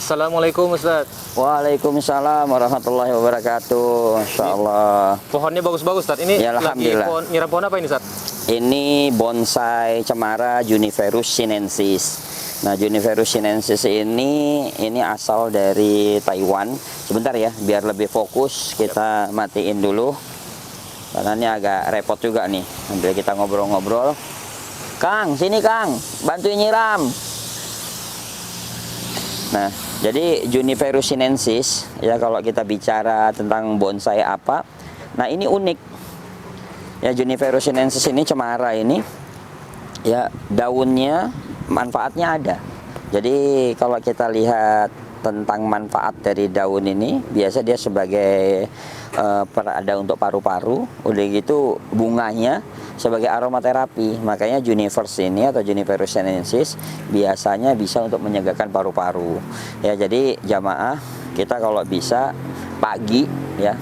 Assalamualaikum Ustaz. Waalaikumsalam warahmatullahi wabarakatuh. Insyaallah. Pohonnya bagus-bagus Ustaz. Ini Ya, lagi alhamdulillah. nyiram pohon apa ini Ustaz? Ini bonsai cemara Juniperus sinensis. Nah, Juniperus sinensis ini asal dari Taiwan. Sebentar ya, biar lebih fokus kita matiin dulu. Karena ini agak repot juga nih. Sambil kita ngobrol-ngobrol. Kang, sini Kang, bantuin nyiram. Nah, jadi Juniperus sinensis ya, kalau kita bicara tentang bonsai apa, nah ini unik ya. Juniperus sinensis ini cemara ini ya, daunnya manfaatnya ada. Jadi kalau kita lihat tentang manfaat dari daun ini, biasa dia sebagai perada untuk paru-paru, udah gitu bunganya sebagai aromaterapi. Makanya Juniperus ini atau Juniperus sinensis biasanya bisa untuk menyegarkan paru-paru. Ya, jadi jamaah kita kalau bisa pagi ya,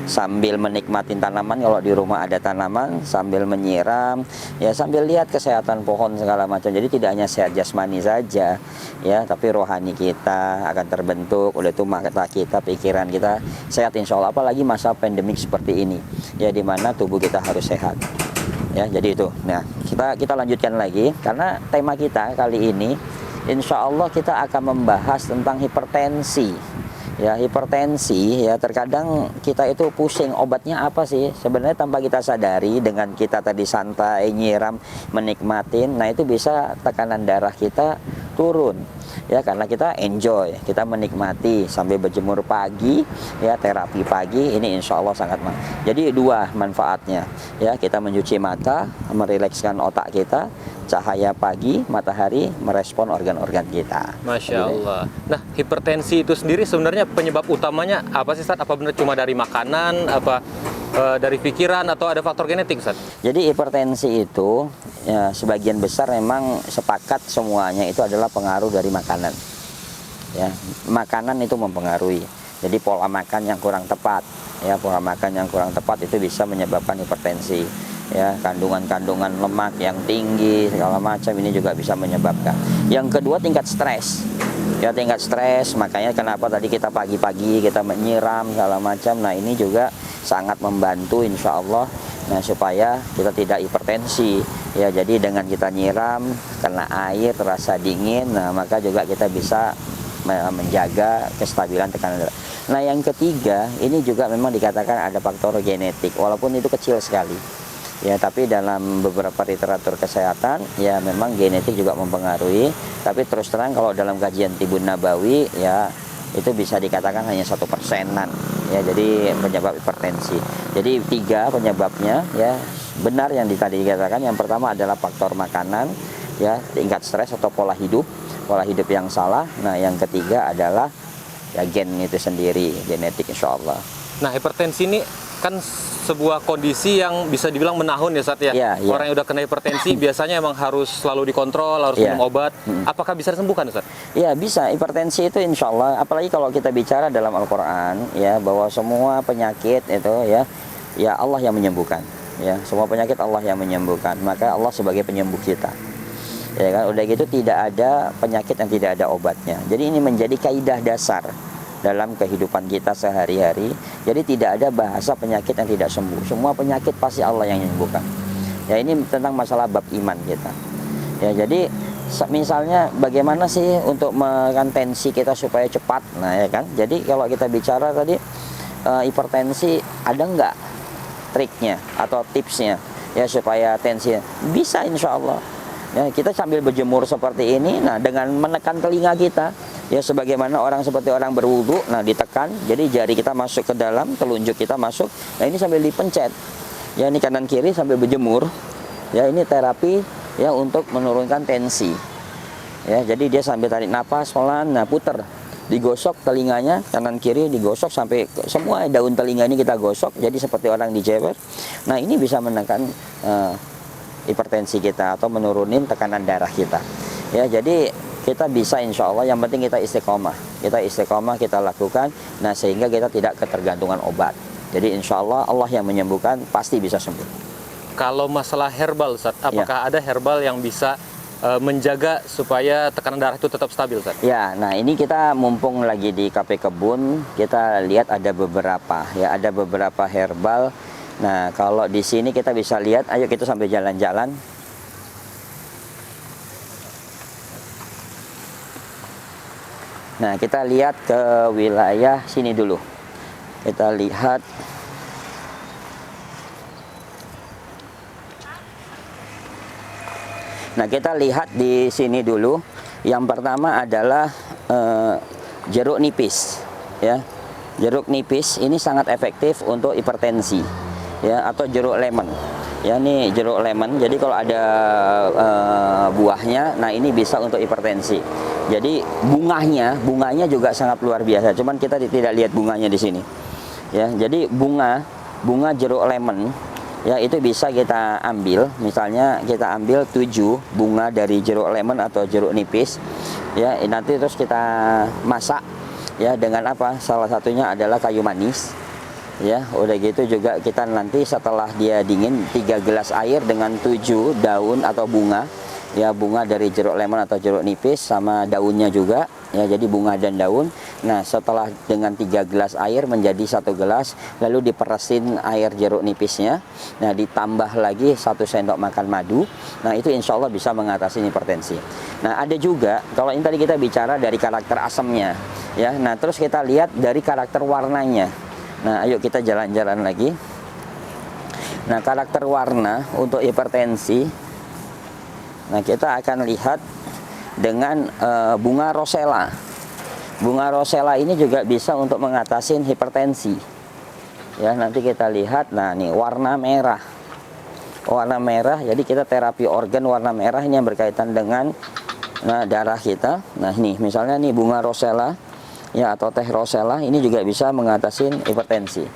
sambil menikmati tanaman, kalau di rumah ada tanaman, sambil menyiram ya, sambil lihat kesehatan pohon segala macam. Jadi tidak hanya sehat jasmani saja ya, tapi rohani kita akan terbentuk. Oleh itu mata kita, pikiran kita sehat insya Allah. Apalagi masa pandemik seperti ini ya, dimana tubuh kita harus sehat ya. Jadi itu. Nah, kita lanjutkan lagi, karena tema kita kali ini insya Allah kita akan membahas tentang hipertensi. Ya, hipertensi ya, terkadang kita itu pusing obatnya apa sih sebenarnya, tanpa kita sadari dengan kita tadi santai nyiram menikmatin, nah itu bisa tekanan darah kita turun ya, karena kita enjoy, kita menikmati sambil berjemur pagi ya, terapi pagi ini insya Allah sangat jadi dua manfaatnya ya, kita mencuci mata, merilekskan otak kita, cahaya pagi matahari merespon organ-organ kita. Masya Allah. Nah, hipertensi itu sendiri sebenarnya penyebab utamanya apa sih Ustaz? Apa benar cuma dari makanan, apa dari pikiran, atau ada faktor genetik Ustaz? Jadi hipertensi itu ya, sebagian besar memang sepakat semuanya itu adalah pengaruh dari makanan ya. Makanan itu mempengaruhi. Jadi pola makan yang kurang tepat ya, pola makan yang kurang tepat itu bisa menyebabkan hipertensi ya. Kandungan-kandungan lemak yang tinggi segala macam ini juga bisa menyebabkan. Yang kedua, tingkat stres ya, tingkat stres. Makanya kenapa tadi kita pagi-pagi kita menyiram segala macam, nah ini juga sangat membantu insya Allah, nah supaya kita tidak hipertensi ya. Jadi dengan kita nyiram kena air terasa dingin, nah maka juga kita bisa menjaga kestabilan tekanan darah. Nah, yang ketiga ini juga memang dikatakan ada faktor genetik, walaupun itu kecil sekali ya, tapi dalam beberapa literatur kesehatan ya memang genetik juga mempengaruhi. Tapi terus terang kalau dalam kajian Tibun Nabawi ya, itu bisa dikatakan hanya 1%-an ya, jadi penyebab hipertensi. Jadi 3 penyebabnya ya, benar yang tadi dikatakan. Yang pertama adalah faktor makanan ya, tingkat stres atau pola hidup yang salah. Nah, yang ketiga adalah ya gen itu sendiri, genetik insya Allah. Nah, hipertensi ini kan sebuah kondisi yang bisa dibilang menahun ya Ustaz ya. Orang yang udah kena hipertensi biasanya emang harus selalu dikontrol, harus minum obat. Apakah bisa disembuhkan Ustaz? Ya, bisa. Hipertensi itu insya Allah, apalagi kalau kita bicara dalam Al-Quran ya, bahwa semua penyakit itu ya Allah yang menyembuhkan ya. Semua penyakit Allah yang menyembuhkan, maka Allah sebagai penyembuh kita ya kan. Udah gitu tidak ada penyakit yang tidak ada obatnya. Jadi ini menjadi kaidah dasar dalam kehidupan kita sehari-hari. Jadi tidak ada bahasa penyakit yang tidak sembuh. Semua penyakit pasti Allah yang menyembuhkan. Ya, ini tentang masalah bab iman kita. Ya, jadi misalnya bagaimana sih untuk menekan tensi kita supaya cepat? Nah, ya kan. Jadi kalau kita bicara tadi hipertensi, ada nggak triknya atau tipsnya ya supaya tensi bisa insya Allah. Ya, kita sambil berjemur seperti ini, nah dengan menekan telinga kita ya, sebagaimana seperti orang berwudu, nah ditekan, jadi jari kita masuk ke dalam, telunjuk kita masuk, nah ini sambil dipencet ya, ini kanan kiri sambil berjemur ya, ini terapi ya untuk menurunkan tensi ya. Jadi dia sambil tarik napas pelan, nah puter, digosok telinganya kanan kiri, digosok sampai semua daun telinga ini kita gosok, jadi seperti orang dijewer. Nah, ini bisa menekan hipertensi kita atau menurunin tekanan darah kita ya. Jadi kita bisa insya Allah, yang penting kita istiqomah, kita lakukan, nah sehingga kita tidak ketergantungan obat. Jadi insya Allah Allah yang menyembuhkan, pasti bisa sembuh. Kalau masalah herbal Ustaz, apakah ada herbal yang bisa menjaga supaya tekanan darah itu tetap stabil, Ustaz? Ya, nah ini kita mumpung lagi di KP Kebun, kita lihat ada beberapa herbal. Nah, kalau di sini kita bisa lihat, ayo kita sampai jalan-jalan. Nah, kita lihat ke wilayah sini dulu. Kita lihat. Nah, kita lihat di sini dulu. Yang pertama adalah jeruk nipis, ya. Jeruk nipis ini sangat efektif untuk hipertensi, ya, atau jeruk lemon. Ya, ini jeruk lemon. Jadi kalau ada buahnya, nah ini bisa untuk hipertensi. Jadi bunganya juga sangat luar biasa. Cuman kita tidak lihat bunganya di sini. Ya, jadi bunga jeruk lemon, ya, itu bisa kita ambil. Misalnya kita ambil 7 bunga dari jeruk lemon atau jeruk nipis. Ya, nanti terus kita masak, ya, dengan apa? Salah satunya adalah kayu manis. Ya, udah gitu juga kita nanti setelah dia dingin 3 gelas air dengan 7 daun atau bunga. Ya, bunga dari jeruk lemon atau jeruk nipis sama daunnya juga, ya, jadi bunga dan daun. Nah, setelah dengan 3 gelas air menjadi 1 gelas, lalu diperesin air jeruk nipisnya. Nah, ditambah lagi 1 sendok makan madu. Nah, itu insya Allah bisa mengatasi hipertensi. Nah, ada juga, kalau ini tadi kita bicara dari karakter asamnya, ya. Nah, terus kita lihat dari karakter warnanya. Nah, ayo kita jalan-jalan lagi. Nah, karakter warna untuk hipertensi, nah, kita akan lihat dengan bunga rosella. Bunga rosella ini juga bisa untuk mengatasi hipertensi. Ya, nanti kita lihat. Nah, nih warna merah. Warna merah, jadi kita terapi organ warna merah ini yang berkaitan dengan darah kita. Nah, ini misalnya nih bunga rosella, ya, atau teh rosella ini juga bisa mengatasi hipertensi.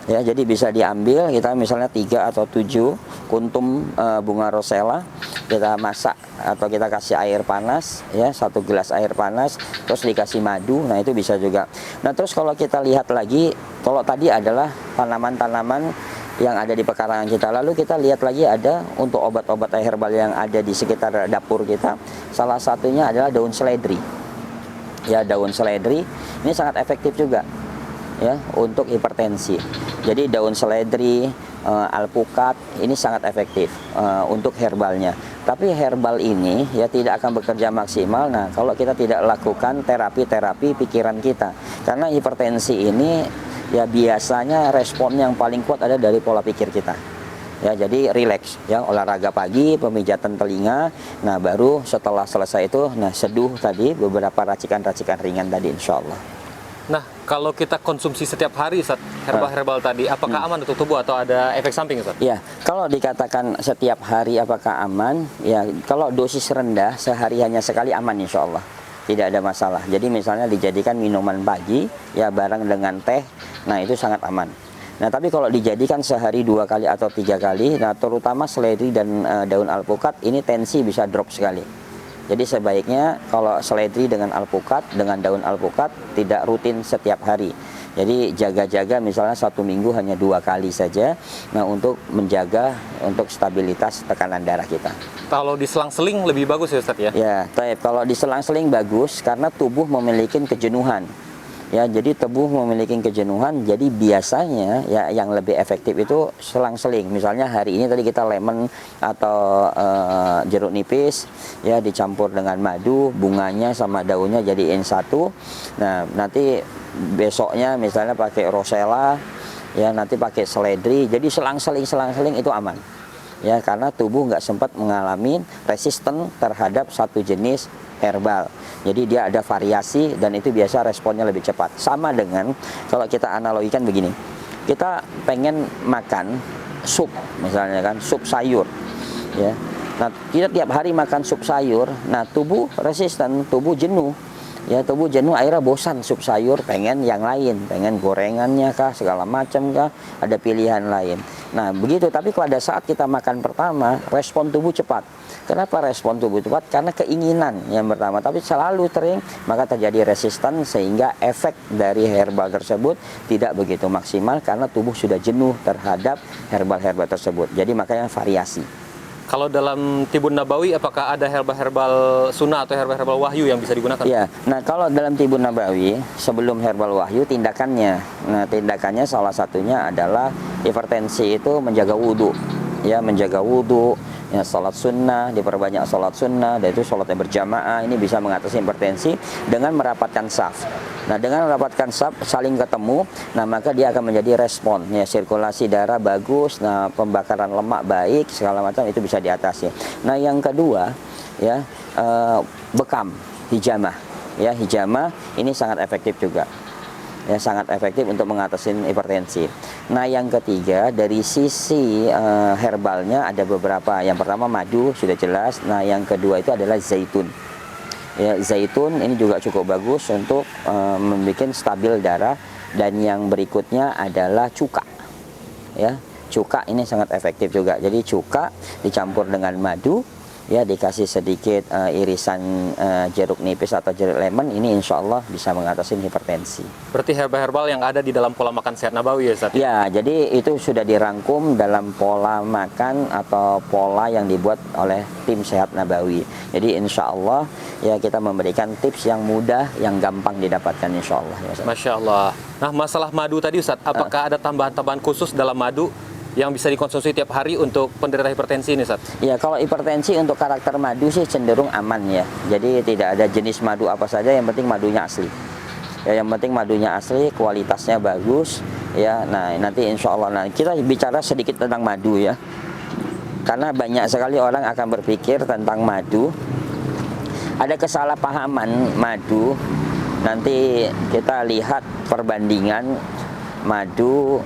Ya, jadi bisa diambil, kita misalnya 3 atau 7 kuntum bunga rosella, kita masak atau kita kasih air panas, ya, 1 gelas air panas, terus dikasih madu. Nah, itu bisa juga. Nah, terus kalau kita lihat lagi, kalau tadi adalah tanaman-tanaman yang ada di pekarangan kita, lalu kita lihat lagi ada untuk obat-obat herbal yang ada di sekitar dapur kita. Salah satunya adalah daun seledri. Ya, daun seledri ini sangat efektif juga, ya, untuk hipertensi. Jadi daun seledri, alpukat ini sangat efektif untuk herbalnya. Tapi herbal ini, ya, tidak akan bekerja maksimal. Nah, kalau kita tidak lakukan terapi pikiran kita, karena hipertensi ini, ya, biasanya respon yang paling kuat ada dari pola pikir kita. Ya, jadi rileks, ya, olahraga pagi, pemijatan telinga. Nah, baru setelah selesai itu, nah, seduh tadi beberapa racikan-racikan ringan tadi, insya Allah. Nah, kalau kita konsumsi setiap hari, Ustaz, herbal-herbal tadi, apakah aman untuk tubuh atau ada efek samping, Ustaz? Ya, kalau dikatakan setiap hari apakah aman? Ya, kalau dosis rendah, sehari hanya sekali aman, insya Allah. Tidak ada masalah. Jadi misalnya dijadikan minuman pagi, ya, bareng dengan teh, nah itu sangat aman. Nah, tapi kalau dijadikan sehari 2 kali atau 3 kali, nah terutama seledri dan daun alpukat, ini tensi bisa drop sekali. Jadi sebaiknya kalau seledri dengan alpukat, dengan daun alpukat tidak rutin setiap hari. Jadi jaga-jaga misalnya 1 minggu hanya 2 kali saja. Nah, untuk menjaga untuk stabilitas tekanan darah kita. Kalau diselang-seling lebih bagus ya, Ustaz, ya? Ya, kalau diselang-seling bagus karena tubuh memiliki kejenuhan. Ya, jadi tubuh memiliki kejenuhan, jadi biasanya, ya, yang lebih efektif itu selang-seling. Misalnya hari ini tadi kita lemon atau jeruk nipis, ya, dicampur dengan madu, bunganya sama daunnya jadiin satu. Nah, nanti besoknya misalnya pakai rosella, ya, nanti pakai seledri. Jadi selang-seling itu aman. Ya, karena tubuh nggak sempat mengalami resisten terhadap satu jenis herbal. Jadi dia ada variasi dan itu biasa responnya lebih cepat. Sama dengan kalau kita analogikan begini. Kita pengen makan sup misalnya kan, sup sayur. Ya. Nah, kita tiap hari makan sup sayur, nah tubuh resisten, tubuh jenuh. Ya, tubuh jenuh akhirnya bosan sup sayur, pengen yang lain, pengen gorengannya kah, segala macam kah, ada pilihan lain. Nah, begitu. Tapi pada saat kita makan pertama, respon tubuh cepat. Kenapa respon tubuh cepat? Karena keinginan yang pertama, tapi selalu sering, maka terjadi resisten sehingga efek dari herbal tersebut tidak begitu maksimal karena tubuh sudah jenuh terhadap herbal-herbal tersebut. Jadi makanya variasi. Kalau dalam Tibun Nabawi, apakah ada herbal-herbal sunnah atau herbal-herbal wahyu yang bisa digunakan? Ya, nah kalau dalam Tibun Nabawi, sebelum herbal wahyu, tindakannya. Nah, tindakannya salah satunya adalah hipertensi itu menjaga wudhu. Ya, menjaga wudhu, ya, sholat sunnah, diperbanyak sholat sunnah, dan itu sholatnya berjamaah, ini bisa mengatasi hipertensi dengan merapatkan saf. Nah, dengan merapatkan saf, saling ketemu, nah maka dia akan menjadi respon, ya, sirkulasi darah bagus, nah pembakaran lemak baik, segala macam itu bisa diatasi. Nah, yang kedua, ya, bekam, hijamah, ya, hijamah ini sangat efektif juga. Ya, sangat efektif untuk mengatasi hipertensi. Nah, yang ketiga dari sisi herbalnya ada beberapa. Yang pertama madu sudah jelas. Nah, yang kedua itu adalah zaitun. Ya, zaitun ini juga cukup bagus untuk membuat stabil darah. Dan yang berikutnya adalah cuka. Ya, cuka ini sangat efektif juga. Jadi cuka dicampur dengan madu. Ya, dikasih sedikit irisan jeruk nipis atau jeruk lemon, ini insya Allah bisa mengatasi hipertensi. Berarti herbal-herbal yang ada di dalam pola makan sehat Nabawi ya Ustaz? Ya, jadi itu sudah dirangkum dalam pola makan atau pola yang dibuat oleh tim sehat Nabawi. Jadi insya Allah ya kita memberikan tips yang mudah, yang gampang didapatkan insya Allah. Ya, Masya Allah. Nah, masalah madu tadi Ustaz, apakah ada tambahan-tambahan khusus dalam madu yang bisa dikonsumsi tiap hari untuk penderita hipertensi ini, Ustaz? Ya, kalau hipertensi untuk karakter madu sih cenderung aman ya. Jadi tidak ada jenis madu apa saja, yang penting madunya asli. Ya, yang penting madunya asli, kualitasnya bagus. Ya, nah nanti insya Allah. Nah, kita bicara sedikit tentang madu ya. Karena banyak sekali orang akan berpikir tentang madu. Ada kesalahpahaman madu. Nanti kita lihat perbandingan madu.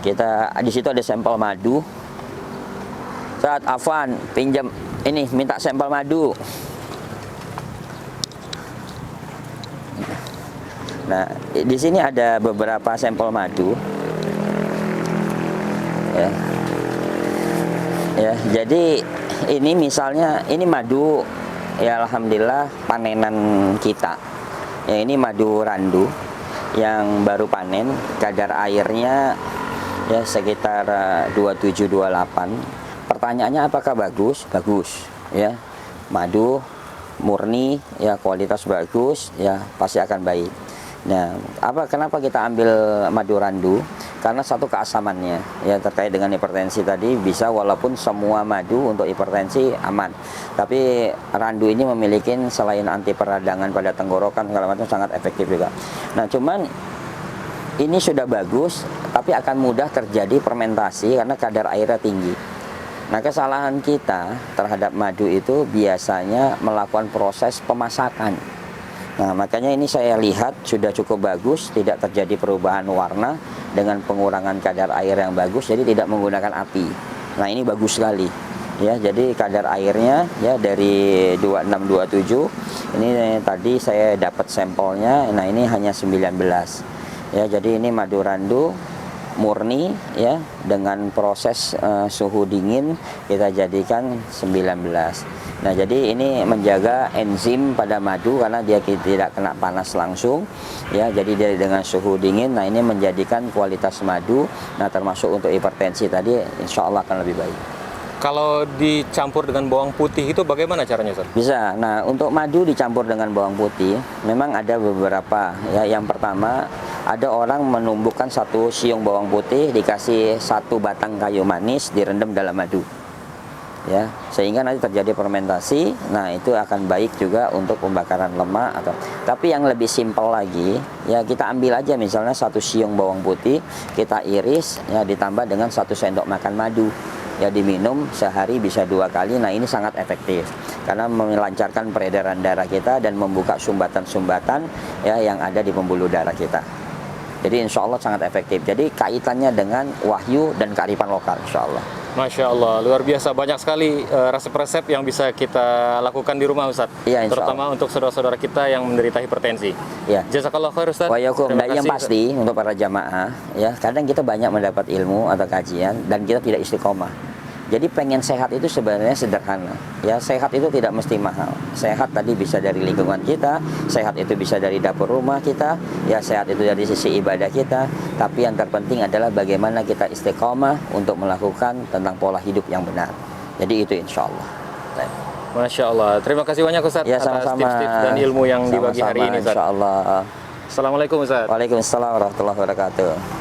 Kita di situ ada sampel madu. Saat Afwan pinjam ini, minta sampel madu. Nah, di sini ada beberapa sampel madu. Ya. Ya, jadi ini misalnya ini madu ya alhamdulillah panenan kita. Ya, ini madu randu yang baru panen, kadar airnya ya sekitar 27-28. Pertanyaannya apakah bagus? Bagus ya. Madu murni ya, kualitas bagus ya, pasti akan baik. Nah, kenapa kita ambil madu randu? Karena satu keasamannya ya, terkait dengan hipertensi tadi bisa, walaupun semua madu untuk hipertensi aman, tapi randu ini memiliki selain anti peradangan pada tenggorokan segala macam sangat efektif juga. Nah, cuman ini sudah bagus, tapi akan mudah terjadi fermentasi karena kadar airnya tinggi. Nah, kesalahan kita terhadap madu itu biasanya melakukan proses pemasakan. Nah, makanya ini saya lihat sudah cukup bagus, tidak terjadi perubahan warna dengan pengurangan kadar air yang bagus, jadi tidak menggunakan api. Nah, ini bagus sekali. Ya, jadi kadar airnya ya dari 26-27. Ini tadi saya dapat sampelnya. Nah, ini hanya 19. Ya, jadi ini madu randu murni ya, dengan proses suhu dingin kita jadikan 19. Nah, jadi ini menjaga enzim pada madu karena dia tidak kena panas langsung ya, jadi dia dengan suhu dingin. Nah, ini menjadikan kualitas madu, nah termasuk untuk hipertensi tadi insya Allah akan lebih baik. Kalau dicampur dengan bawang putih itu bagaimana caranya, Ustaz? Bisa. Nah, untuk madu dicampur dengan bawang putih memang ada beberapa ya. Yang pertama, ada orang menumbuhkan satu siung bawang putih, dikasih satu batang kayu manis, direndam dalam madu ya, sehingga nanti terjadi fermentasi. Nah, itu akan baik juga untuk pembakaran lemak. Tapi yang lebih simpel lagi ya, kita ambil aja misalnya satu siung bawang putih, kita iris ya, ditambah dengan 1 sendok makan madu ya, diminum sehari bisa 2 kali. Nah, ini sangat efektif karena melancarkan peredaran darah kita dan membuka sumbatan-sumbatan ya yang ada di pembuluh darah kita. Jadi insya Allah sangat efektif. Jadi kaitannya dengan wahyu dan kearifan lokal insya Allah. Masya Allah, luar biasa, banyak sekali resep-resep yang bisa kita lakukan di rumah, Ustaz. Ya, terutama untuk saudara-saudara kita yang menderita hipertensi. Ya. Jazakallah khair, Ustaz. Dan yang pasti untuk para jamaah ya, kadang kita banyak mendapat ilmu atau kajian dan kita tidak istiqomah. Jadi pengen sehat itu sebenarnya sederhana. Ya, sehat itu tidak mesti mahal. Sehat tadi bisa dari lingkungan kita, sehat itu bisa dari dapur rumah kita, ya sehat itu dari sisi ibadah kita. Tapi yang terpenting adalah bagaimana kita istiqomah untuk melakukan tentang pola hidup yang benar. Jadi itu insya Allah. Masya Allah. Terima kasih banyak Ustaz Ya, atas sama-sama. tips-tips dan ilmu yang dibagi hari ini Ustaz. Insya Allah. Assalamualaikum Ustaz. Waalaikumsalam warahmatullahi wabarakatuh.